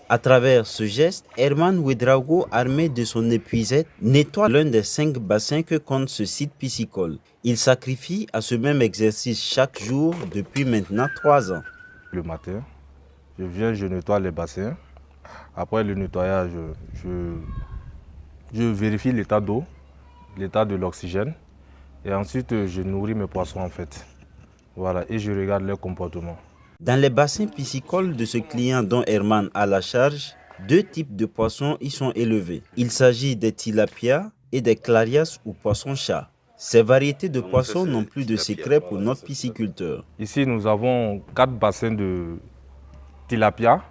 À travers ce geste, Herman Ouedraogo, armé de son épuisette, nettoie l'un des 5 bassins que compte ce site piscicole. Il sacrifie à ce même exercice chaque jour depuis maintenant 3 ans. Le matin, je nettoie les bassins. Après le nettoyage, je vérifie l'état d'eau, l'état de l'oxygène. Et ensuite, je nourris mes poissons en fait. Voilà, et je regarde leur comportement. Dans les bassins piscicoles de ce client dont Herman a la charge, 2 types de poissons y sont élevés. Il s'agit des tilapias et des clarias ou poissons-chats. Ces variétés de poissons n'ont plus de secret pour notre pisciculteur. Ici, nous avons 4 bassins de tilapia,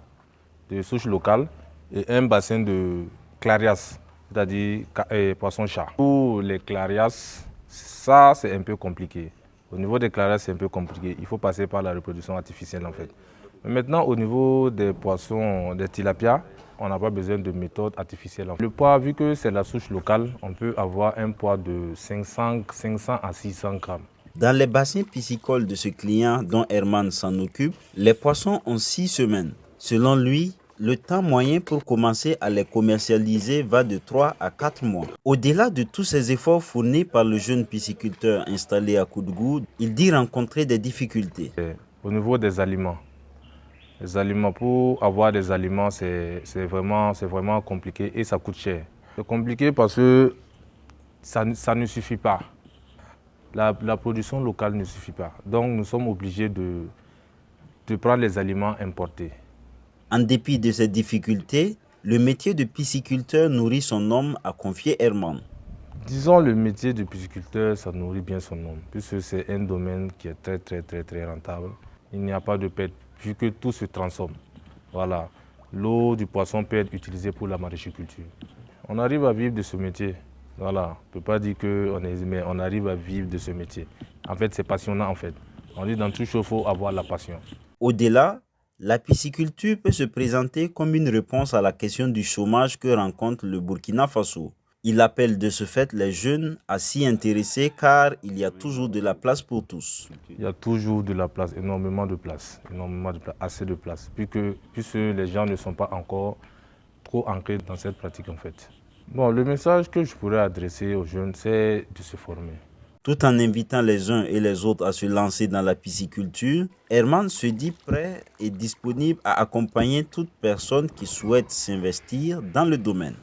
de souche locale, et un bassin de clarias, c'est-à-dire poisson-chat. Pour les clarias, ça c'est un peu compliqué. Au niveau des clarias, c'est un peu compliqué. Il faut passer par la reproduction artificielle en fait. Mais maintenant, au niveau des poissons, des tilapia, on n'a pas besoin de méthode artificielle. Le poids, vu que c'est la souche locale, on peut avoir un poids de 500 à 600 grammes. Dans les bassins piscicoles de ce client dont Herman s'en occupe, les poissons ont 6 semaines. Selon lui, le temps moyen pour commencer à les commercialiser va de 3 à 4 mois. Au-delà de tous ces efforts fournis par le jeune pisciculteur installé à Koudgou, il dit rencontrer des difficultés. Au niveau des aliments, pour avoir des aliments, c'est vraiment compliqué et ça coûte cher. C'est compliqué parce que ça ne suffit pas. La production locale ne suffit pas. Donc nous sommes obligés de prendre les aliments importés. En dépit de ces difficultés, le métier de pisciculteur nourrit son homme, a confié Herman. Disons le métier de pisciculteur, ça nourrit bien son homme, puisque c'est un domaine qui est très rentable. Il n'y a pas de perte, vu que tout se transforme. Voilà. L'eau du poisson peut être utilisée pour la maraîchiculture. On arrive à vivre de ce métier. Voilà. On ne peut pas dire qu'on est, mais on arrive à vivre de ce métier. En fait, c'est passionnant en fait. On dit dans tout chose, il faut avoir la passion. Au-delà, la pisciculture peut se présenter comme une réponse à la question du chômage que rencontre le Burkina Faso. Il appelle de ce fait les jeunes à s'y intéresser car il y a toujours de la place pour tous. Il y a toujours de la place, énormément de place, assez de place, puisque les gens ne sont pas encore trop ancrés dans cette pratique en fait. Bon, le message que je pourrais adresser aux jeunes, c'est de se former. Tout en invitant les uns et les autres à se lancer dans la pisciculture, Herman se dit prêt et disponible à accompagner toute personne qui souhaite s'investir dans le domaine.